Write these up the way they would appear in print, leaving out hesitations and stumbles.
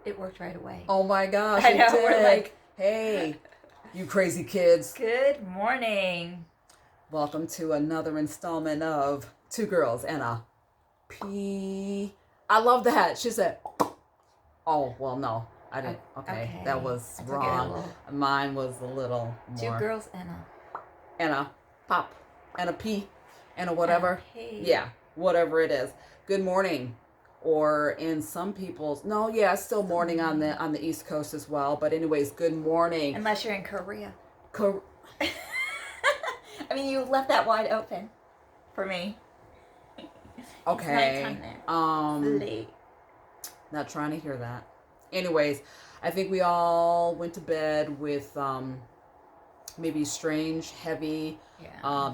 It worked right away. Oh my gosh, I know, it did. we're like, hey, you crazy kids. good morning. Welcome to another installment of Two Girls and a P. I love that. She said, oh, well, no, I didn't. Okay, that was I took it a wrong. little. Mine was a little more. Two girls and a pop and a P and a whatever. P. Yeah, whatever it is. Good morning. Or in some people's still morning on the East Coast as well. But anyways, good morning. Unless you're in Korea. I mean, you left that wide open for me. Okay. It's nighttime there. Late. Not trying to hear that. Anyways, I think we all went to bed with maybe strange, heavy,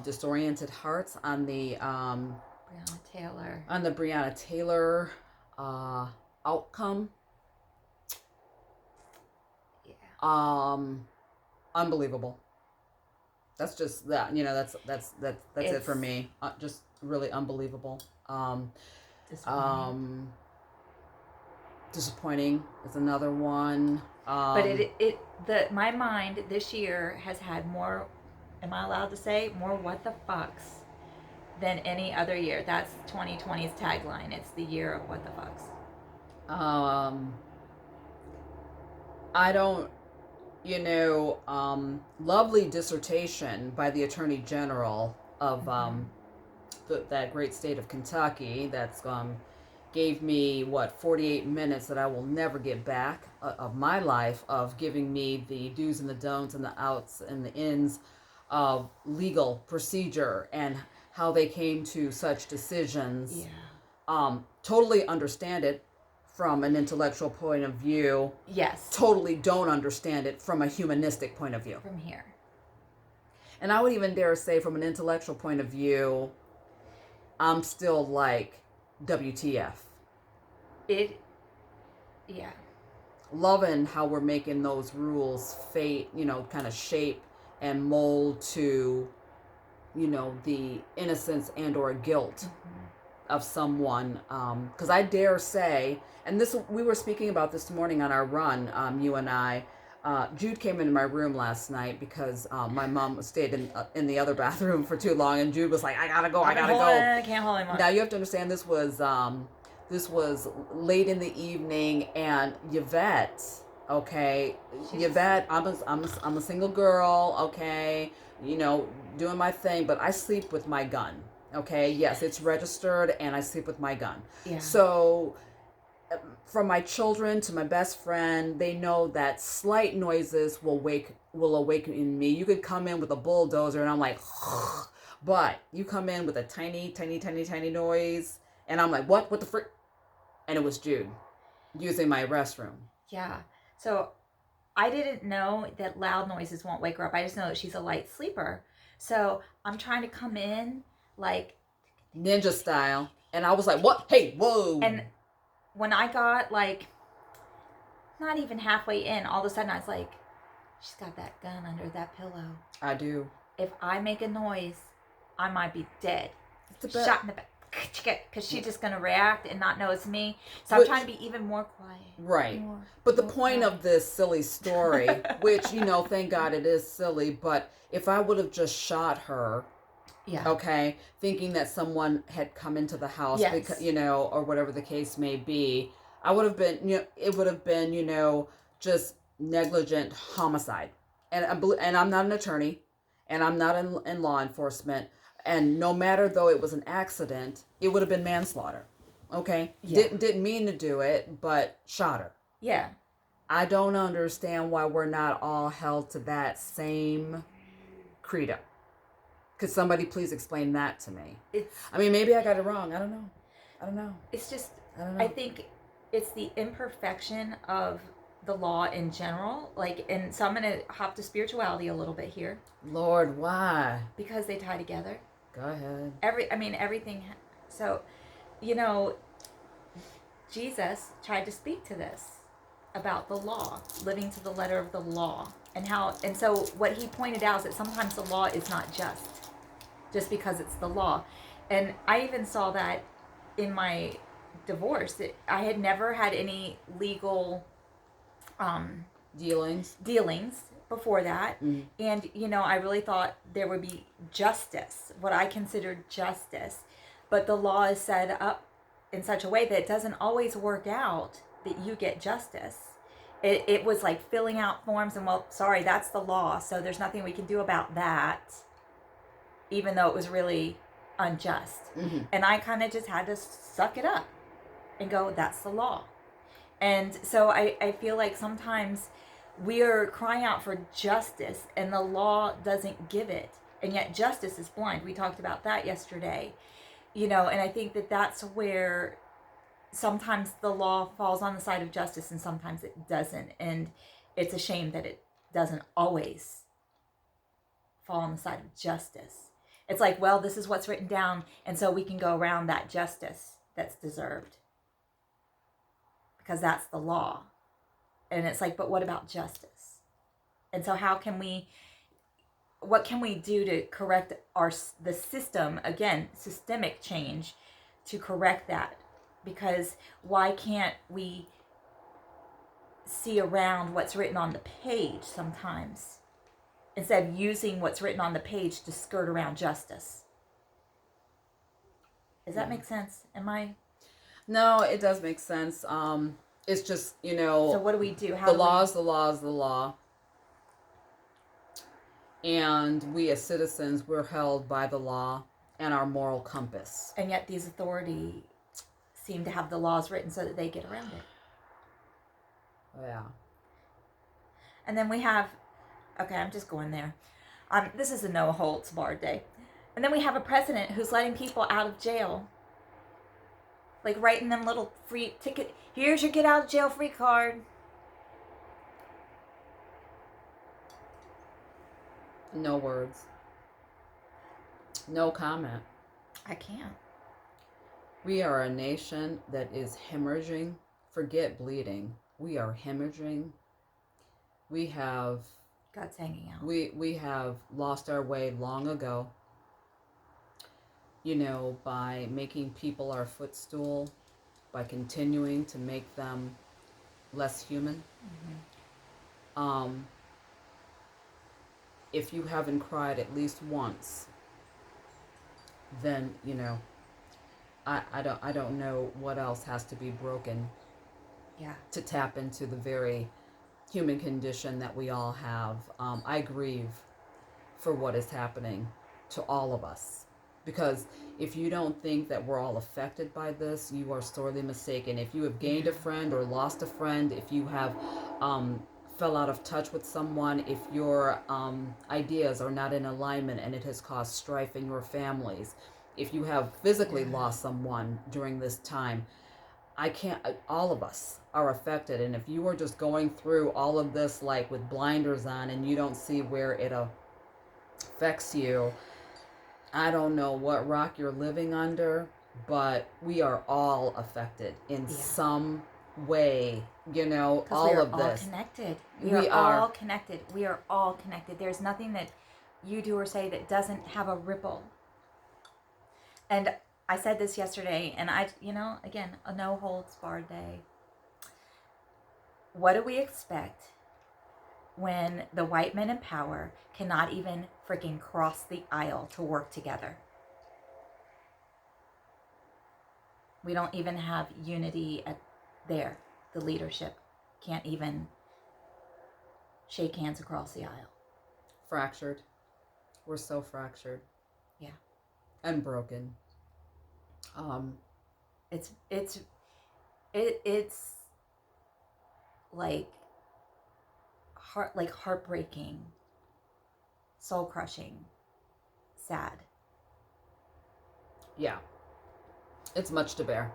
disoriented hearts on the Breonna Taylor outcome. Yeah. Unbelievable. That's just that. That's it for me. Just really unbelievable. Disappointing is another one. But my mind this year has had more. Am I allowed to say more? What the fucks than any other year. That's 2020's tagline. It's the year of what the fucks. I don't, lovely dissertation by the Attorney General of that great state of Kentucky that's gave me 48 minutes that I will never get back of my life, of giving me the do's and the don'ts and the outs and the ins of legal procedure and how they came to such decisions. Yeah. Totally understand it from an intellectual point of view. Yes. Totally don't understand it from a humanistic point of view. From here. And I would even dare say from an intellectual point of view, I'm still like, WTF. Yeah. Loving how we're making those rules kind of shape and mold to the innocence and or guilt of someone, because I dare say, and we were speaking about this morning on our run, you and I. Jude came into my room last night because my mom stayed in the other bathroom for too long, and Jude was like, I gotta go. I can't hold him. Now you have to understand, this was late in the evening, and Yvette, Yvette, I'm a single girl, okay, doing my thing, but I sleep with my gun, okay? Yes, it's registered, and I sleep with my gun. Yeah. So, from my children to my best friend, they know that slight noises will awaken in me. You could come in with a bulldozer, and I'm like, but you come in with a tiny, tiny, tiny, tiny noise, and I'm like, what the frick? And it was Jude using my restroom. Yeah. So I didn't know that loud noises won't wake her up. I just know that she's a light sleeper. So I'm trying to come in like ninja style. And I was like, what? Hey, whoa. And when I got like not even halfway in, all of a sudden I was like, she's got that gun under that pillow. I do. If I make a noise, I might be dead. Shot in the back. Because she's just going to react and not know it's me. So I'm trying to be even more quiet. Right. But the point of this silly story, which, thank God it is silly, but if I would have just shot her, thinking that someone had come into the house, because, or whatever the case may be, I would have been, it would have been, just negligent homicide. And I'm not an attorney, and I'm not in law enforcement. And no matter though it was an accident, it would have been manslaughter. Okay? Yeah. Didn't mean to do it, but shot her. Yeah. I don't understand why we're not all held to that same credo. Could somebody please explain that to me? Maybe I got it wrong. I don't know. It's just, I think it's the imperfection of the law in general. And so I'm going to hop to spirituality a little bit here. Lord, why? Because they tie together. Go ahead. Everything. So, Jesus tried to speak to this about the law, living to the letter of the law, and so what he pointed out is that sometimes the law is not just because it's the law. And I even saw that in my divorce. I had never had any legal dealings before that. And, I really thought there would be justice, what I considered justice. But the law is set up in such a way that it doesn't always work out that you get justice. It was like filling out forms and, well, sorry, that's the law, so there's nothing we can do about that, even though it was really unjust. And I kind of just had to suck it up and go, that's the law. And so I feel like sometimes we are crying out for justice and the law doesn't give it. And yet justice is blind. We talked about that yesterday. And I think that that's where sometimes the law falls on the side of justice and sometimes it doesn't. And it's a shame that it doesn't always fall on the side of justice. It's like, well, this is what's written down, and so we can go around that justice that's deserved because that's the law. And it's like, but what about justice? And so what can we do to correct the system, again, systemic change, to correct that? Because why can't we see around what's written on the page sometimes instead of using what's written on the page to skirt around justice? Does that make sense? No, it does make sense. It's just, So what do we do? The law is the law. And we as citizens, we're held by the law and our moral compass. And yet these authorities seem to have the laws written so that they get around it. Yeah. And then we have, I'm just going there. This is a no holds barred day. And then we have a president who's letting people out of jail. Like writing them little free ticket. Here's your get out of jail free card. No words. No comment. I can't. We are a nation that is hemorrhaging. Forget bleeding. We are hemorrhaging. We have... God's hanging out. We have lost our way long ago. By making people our footstool, by continuing to make them less human. If you haven't cried at least once, then I don't know what else has to be broken. Yeah. To tap into the very human condition that we all have. I grieve for what is happening to all of us. Because if you don't think that we're all affected by this, you are sorely mistaken. If you have gained a friend or lost a friend, if you have fell out of touch with someone, if your ideas are not in alignment and it has caused strife in your families, if you have physically lost someone during this time, all of us are affected. And if you are just going through all of this like with blinders on and you don't see where it affects you, I don't know what rock you're living under, but we are all affected in some way, all of this. Connected. We are all connected. We are all connected. There's nothing that you do or say that doesn't have a ripple. And I said this yesterday, and again, a no holds barred day. What do we expect when the white men in power cannot even freaking cross the aisle to work together? We don't even have unity the leadership can't even shake hands across the aisle. Fractured. We're so fractured. Yeah. And broken. It's like heartbreaking, soul crushing, sad. Yeah. It's much to bear.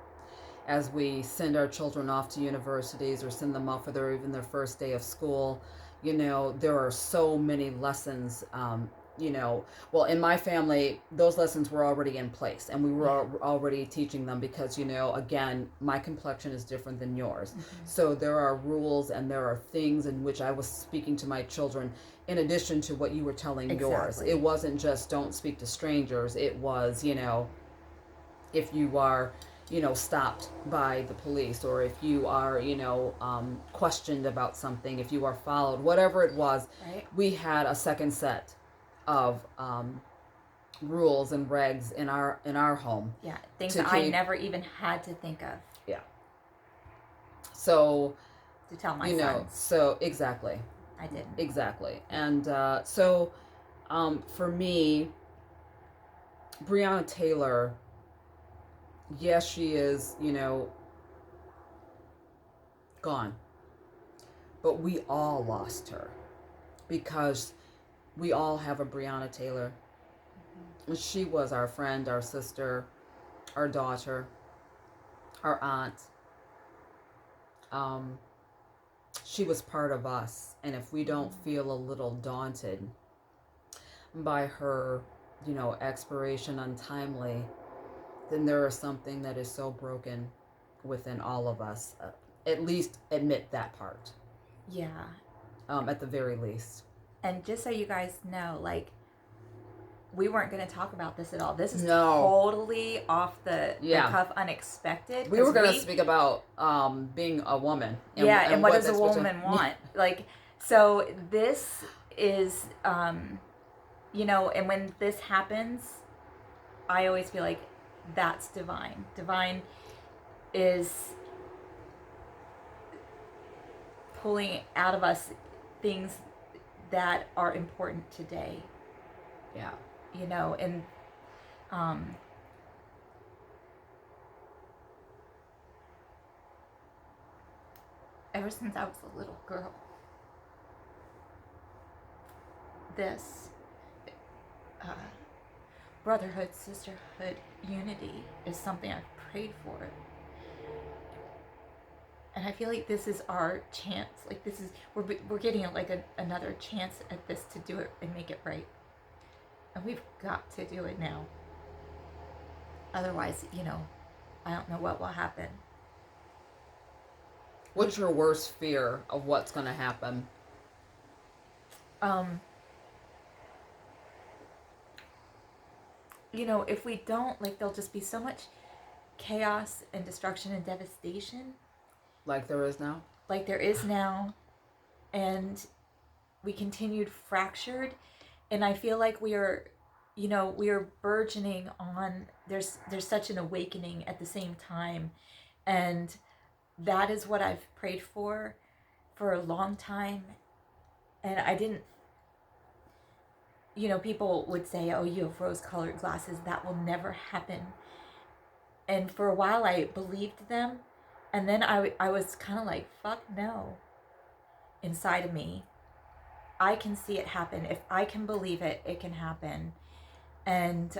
As we send our children off to universities or send them off for even their first day of school, there are so many lessons. Well, in my family, those lessons were already in place, and we were already teaching them because, again, my complexion is different than yours. Mm-hmm. So there are rules and there are things in which I was speaking to my children in addition to what you were telling yours. It wasn't just don't speak to strangers. It was, if you are, stopped by the police, or if you are, questioned about something, if you are followed, whatever it was, right. We had a second set of rules and regs in our home. Yeah, things that I never even had to think of. Yeah. So to tell my sons. So exactly. I didn't. Exactly. And for me, Breonna Taylor, yes, she is, gone. But we all lost her because we all have a Breonna Taylor. Mm-hmm. She was our friend, our sister, our daughter, our aunt. She was part of us. And if we don't feel a little daunted by her, expiration untimely, then there is something that is so broken within all of us. At least admit that part. Yeah. At the very least. And just so you guys know, like, we weren't going to talk about this at all. This is totally off the cuff, unexpected. We were going to speak about being a woman. And what does a woman want? Like, so this is, and when this happens, I always feel like that's divine. Divine is pulling out of us things that are important today. Yeah. And ever since I was a little girl, this brotherhood, sisterhood, unity is something I've prayed for. And I feel like this is our chance. Like, this is, we're getting another chance at this to do it and make it right. And we've got to do it now. Otherwise, I don't know what will happen. What's your worst fear of what's going to happen? If we don't, there'll just be so much chaos and destruction and devastation. Like there is now? Like there is now. And we continued fractured. And I feel like we are burgeoning on, there's such an awakening at the same time. And that is what I've prayed for a long time. And I didn't, people would say, oh, you have rose-colored glasses. That will never happen. And for a while I believed them. And then I was kind of like, fuck no. Inside of me, I can see it happen. If I can believe it, it can happen. And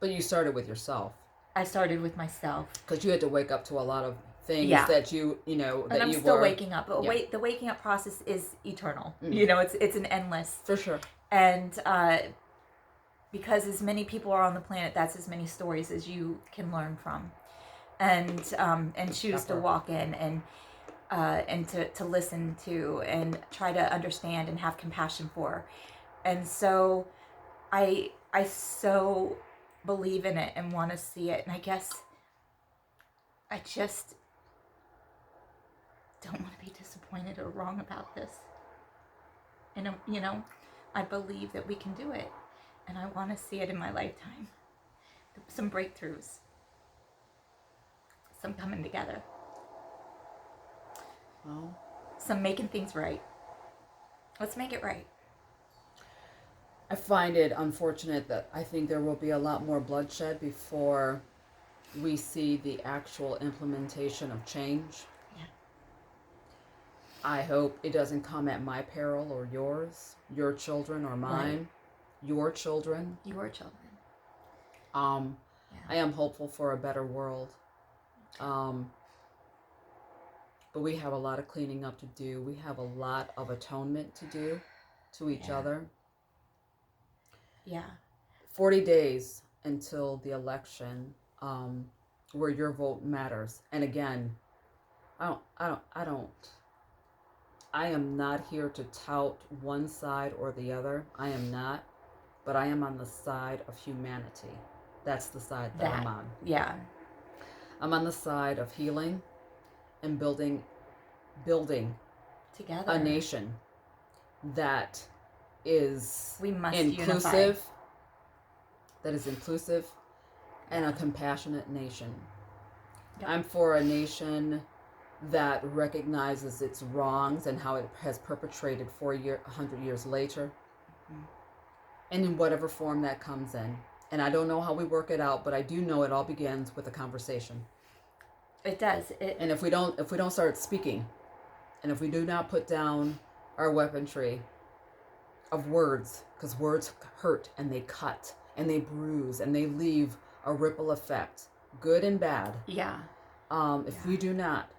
but you started with yourself. I started with myself because you had to wake up to a lot of things that you that and I'm you still were waking up. But the waking up process is eternal. It's an endless. For sure. And because as many people are on the planet, that's as many stories as you can learn from, and choose to walk in and to listen to and try to understand and have compassion for. And so I so believe in it and want to see it. And I guess I just don't want to be disappointed or wrong about this. And, I believe that we can do it. And I want to see it in my lifetime. Some breakthroughs. Some coming together. Well, some making things right. Let's make it right. I find it unfortunate that I think there will be a lot more bloodshed before we see the actual implementation of change. Yeah. I hope it doesn't come at my peril or yours, your children or mine, your children. Your children. I am hopeful for a better world. But we have a lot of cleaning up to do. We have a lot of atonement to do to each other. Yeah. 40 days until the election, where your vote matters. And again, I am not here to tout one side or the other. I am not, but I am on the side of humanity. That's the side that I'm on. Yeah. I'm on the side of healing and building together a nation that is we must inclusive, unify. that is inclusive, and a compassionate nation. Yep. I'm for a nation that recognizes its wrongs and how it has perpetrated 100 years later, and in whatever form that comes in. And I don't know how we work it out, but I do know it all begins with a conversation. It does. And if we don't start speaking, and if we do not put down our weaponry of words, because words hurt and they cut and they bruise and they leave a ripple effect, good and bad. Yeah. If we do not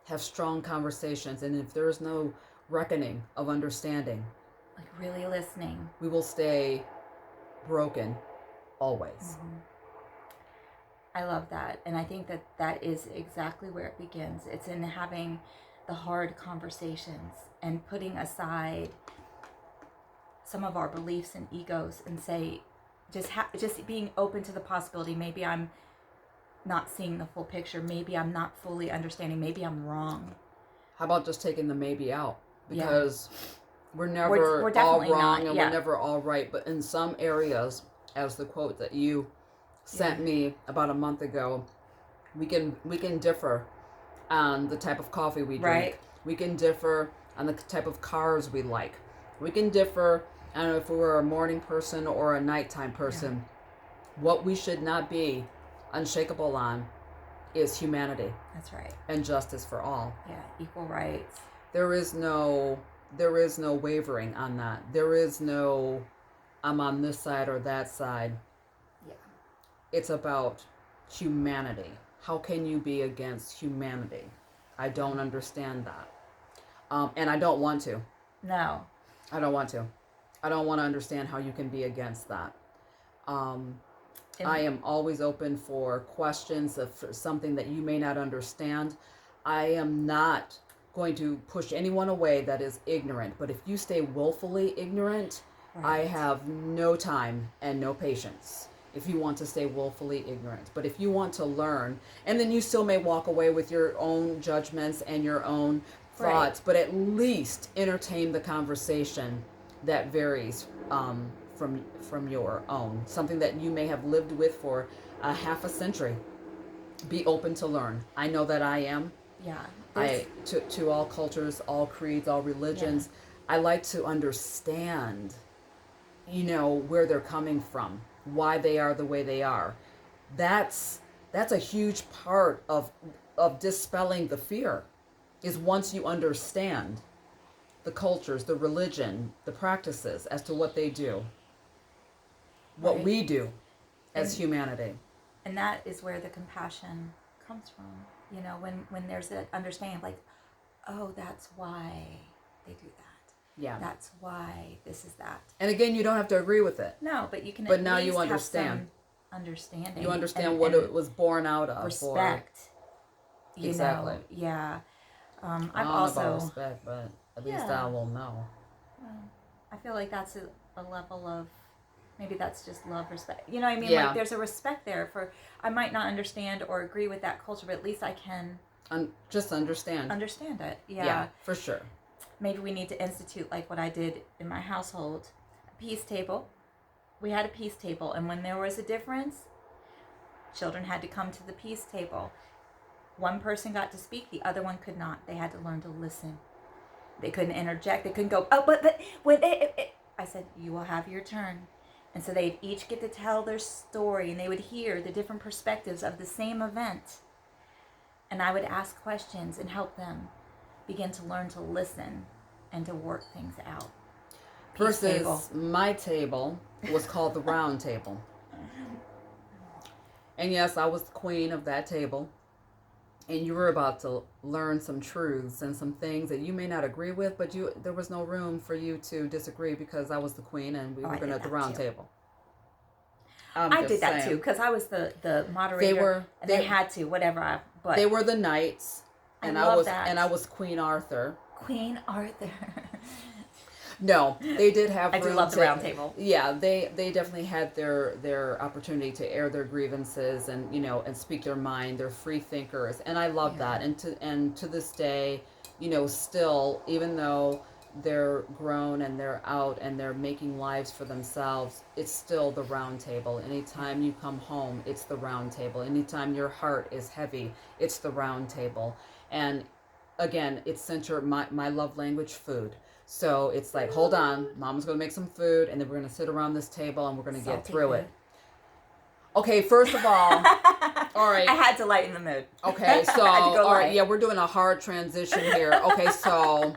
have strong conversations, and if there is no reckoning of understanding, like really listening, we will stay broken always. Mm-hmm. I love that. And I think that is exactly where it begins. It's in having the hard conversations and putting aside some of our beliefs and egos and say, just being open to the possibility. Maybe I'm not seeing the full picture. Maybe I'm not fully understanding. Maybe I'm wrong. How about just taking the maybe out? Because we're never we're all wrong not, and we're never all right. But in some areas, as the quote that you sent me about a month ago, we can differ on the type of coffee we drink. Right. We can differ on the type of cars we like. We can differ on if we're a morning person or a nighttime person. Yeah. What we should not be unshakable on is humanity. That's right. And justice for all. Yeah, equal rights. There is no wavering on that. There is no I'm on this side or that side. Yeah. It's about humanity. How can you be against humanity? I don't understand that. And I don't want to. No. I don't want to. I don't want to understand how you can be against that. I am always open for questions for something that you may not understand. I am not going to push anyone away that is ignorant. But if you stay willfully ignorant, I have no time and no patience if you want to stay willfully ignorant. But if you want to learn, and then you still may walk away with your own judgments and your own thoughts, but at least entertain the conversation that varies from your own, something that you may have lived with for a half a century. Be open to learn. I know that I am. Yeah. To all cultures, all creeds, all religions, I like to understand, where they're coming from, why they are the way they are. That's a huge part of dispelling the fear, is once you understand the cultures, the religion, the practices as to what they do, what we do as humanity. And that is where the compassion comes from. When there's that understanding of like, oh, that's why they do that. Yeah. That's why this is that. And again, you don't have to agree with it. No, but you can But at now least you have understand. some understanding. You understand what it was born out of. Respect. Exactly. Yeah. I've I don't know also about respect, but at least I will know. Well, I feel like that's a level of, maybe that's just love, respect. You know what I mean? Yeah. Like there's a respect there for, I might not understand or agree with that culture, but at least I can just understand it. Yeah, for sure. Maybe we need to institute like what I did in my household, a peace table. We had a peace table, and when there was a difference, children had to come to the peace table. One person got to speak, the other one could not. They had to learn to listen. They couldn't interject. They couldn't go, oh, but when I said, you will have your turn. And so they'd each get to tell their story, and they would hear the different perspectives of the same event. And I would ask questions and help them begin to learn to listen and to work things out. Peace Versus table. My table was called the round table. And yes, I was the queen of that table. And you were about to learn some truths and some things that you may not agree with, but there was no room for you to disagree because I was the queen and we were going at the round table. I did that too because I was the moderator. They had to, whatever. But they were the knights, and I was Queen Arthur. Queen Arthur. No, they did have. I do love the round table. Yeah, they definitely had their opportunity to air their grievances and and speak their mind. They're free thinkers, and I love that. And to this day, still, even though they're grown and they're out and they're making lives for themselves, it's still the round table. Anytime you come home, it's the round table. Anytime your heart is heavy, it's the round table. And again, it's centered my love language, food. So it's like, hold on, Mama's going to make some food, and then we're going to sit around this table, and we're going to get through it. Okay, first of all, all right. I had to lighten the mood. Okay, so, all right, yeah, we're doing a hard transition here. Okay, so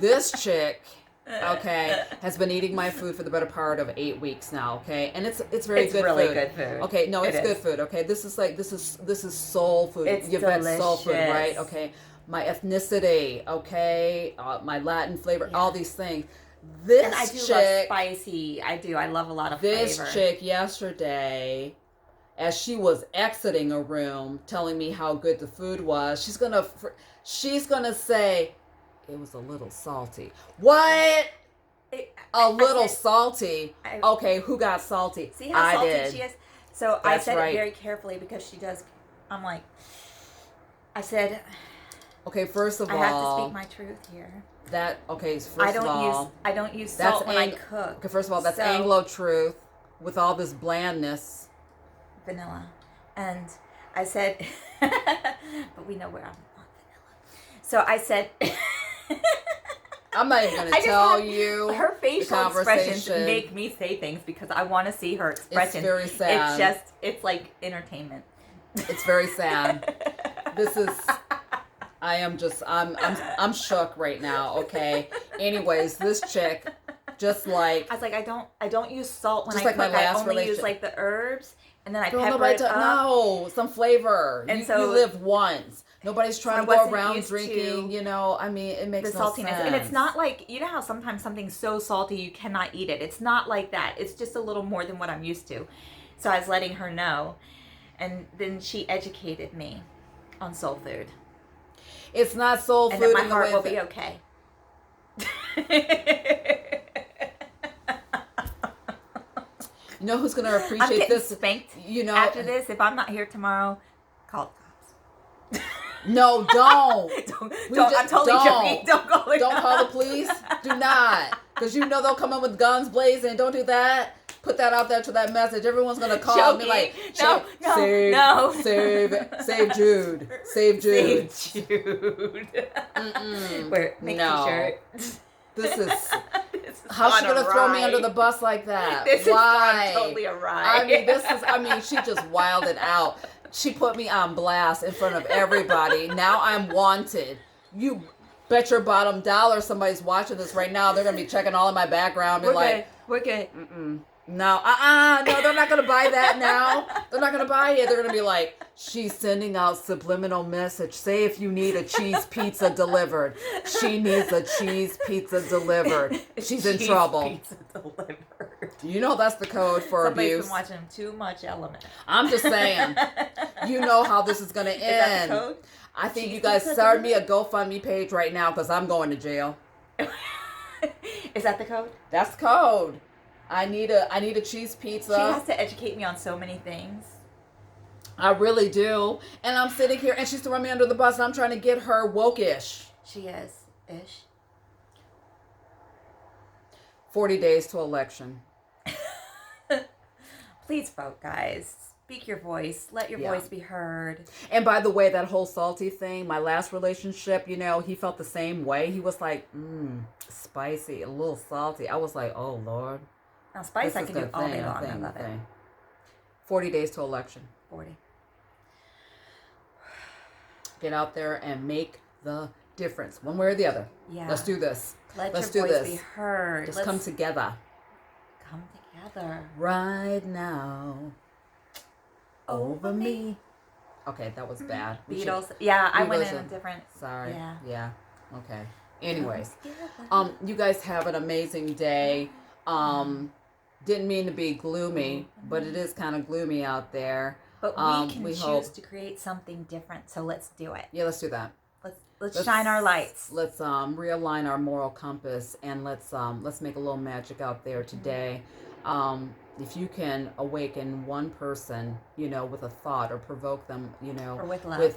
this chick, has been eating my food for the better part of 8 weeks now, okay? And it's very good really food. Good food. Okay, no, it's good food, okay? This is soul food. It's You've delicious. had soul food, right? Okay. My ethnicity, okay, my Latin flavor, all these things. And I do love spicy. I do. I love a lot of flavor. This chick yesterday, as she was exiting a room, telling me how good the food was, she's gonna say it was a little salty. What? A little salty? Okay, who got salty? See how salty did. she is. So I said it very carefully because she does. I'm like, I said. Okay, first of all, I have to speak my truth here. I don't use salt when I cook. Okay, first of all, that's Anglo truth with all this blandness. Vanilla. And I said, but we know where I'm not vanilla. So I said, I'm not even going to tell you. Her facial expressions make me say things because I want to see her expression. It's very sad. It's like entertainment. It's very sad. I'm shook right now, okay? Anyways, this chick, just like... I was like, I don't use salt when I cook. My last I only use like the herbs, and then I pepper it up. No, some flavor. And you live once. Nobody's trying to go around drinking, I mean, it makes the no saltiness. sense. And it's not like, you know how sometimes something's so salty you cannot eat it. It's not like that. It's just a little more than what I'm used to. So I was letting her know. And then she educated me on soul food. It's not soul food. And then my heart will be okay. You know who's going to appreciate this? Spanked. After this, if I'm not here tomorrow, call the cops. No, don't. I'm totally joking. Don't call the cops. Don't call the police. Do not. Because they'll come in with guns blazing. Don't do that. Put that out there to that message. Everyone's going to call and be like, save Jude. Save Jude. Save Jude. Make t-shirt. This is... How's she going to throw me under the bus like that? This Why? is totally a ride. She just wilded out. She put me on blast in front of everybody. Now I'm wanted. You bet your bottom dollar somebody's watching this right now. They're going to be checking all in my background. We're good. No, no, they're not going to buy that now. They're not going to buy it. They're going to be like, she's sending out subliminal message. Say if you need a cheese pizza delivered. She needs a cheese pizza delivered. She's in trouble. Pizza delivered. You know that's the code for abuse. Somebody's been watching too much Element. I'm just saying. You know how this is going to end. Is that the code? I think you guys start me a GoFundMe page right now because I'm going to jail. Is that the code? That's the code. I need a cheese pizza. She has to educate me on so many things. I really do. And I'm sitting here and she's throwing me under the bus and I'm trying to get her woke-ish. She is. Ish. 40 days to election. Please vote, guys. Speak your voice. Let your voice be heard. And by the way, that whole salty thing, my last relationship, he felt the same way. He was like, spicy, a little salty. I was like, oh, Lord. Now, spice I can do all day long. I love it. 40 days to election. 40. Get out there and make the difference, one way or the other. Yeah. Let's do this. Let's your voice be heard. Let's come together. Come together. Right now. Over me. Okay, that was bad. Beatles. Yeah, I went in a different. Sorry. Yeah. Okay. Anyways, you guys have an amazing day. Didn't mean to be gloomy, but it is kind of gloomy out there. But we can choose to create something different, so let's do it. Yeah, let's do that. Let's shine our lights. Let's realign our moral compass, and let's make a little magic out there today. If you can awaken one person, with a thought, or provoke them, or with love,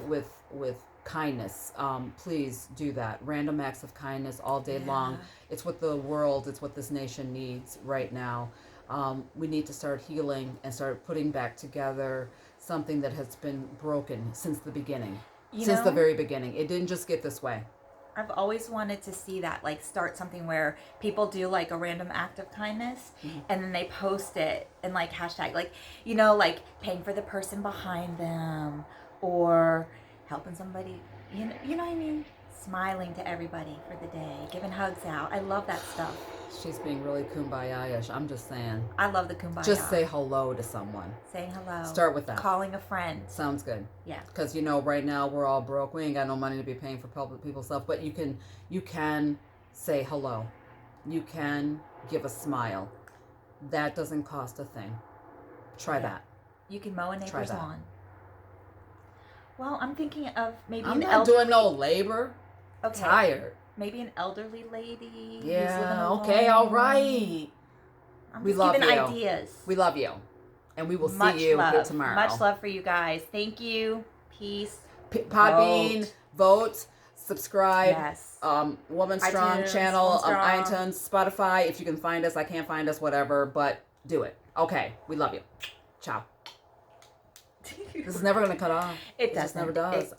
with kindness, please do that. Random acts of kindness all day long. It's what the world, it's what this nation needs right now. We need to start healing and start putting back together something that has been broken since the beginning. Since the very beginning. It didn't just get this way. I've always wanted to see that, like, start something where people do like a random act of kindness, and then they post it and like hashtag, like, like paying for the person behind them, or helping somebody, you know what I mean? Smiling to everybody for the day, giving hugs out. I love that stuff. She's being really kumbaya-ish. I'm just saying. I love the kumbaya. Just say hello to someone. Saying hello. Start with that. Calling a friend. Sounds good. Yeah. Because right now we're all broke. We ain't got no money to be paying for public people's stuff. But you can say hello. You can give a smile. That doesn't cost a thing. Try that. You can mow a neighbor's lawn. Well, I'm thinking of maybe I'm not doing no labor. Okay. Tired. Maybe an elderly lady. Yeah. Who's living alone. Okay. All right. We love you. Ideas. We love you, and we will see you here tomorrow. Much love for you guys. Thank you. Peace. Podbean, vote, subscribe. Yes. Woman Strong iTunes, channel, Woman Strong. iTunes, Spotify. If you can find us, I can't find us. Whatever, but do it. Okay. We love you. Ciao. This is never gonna cut off. It just never does.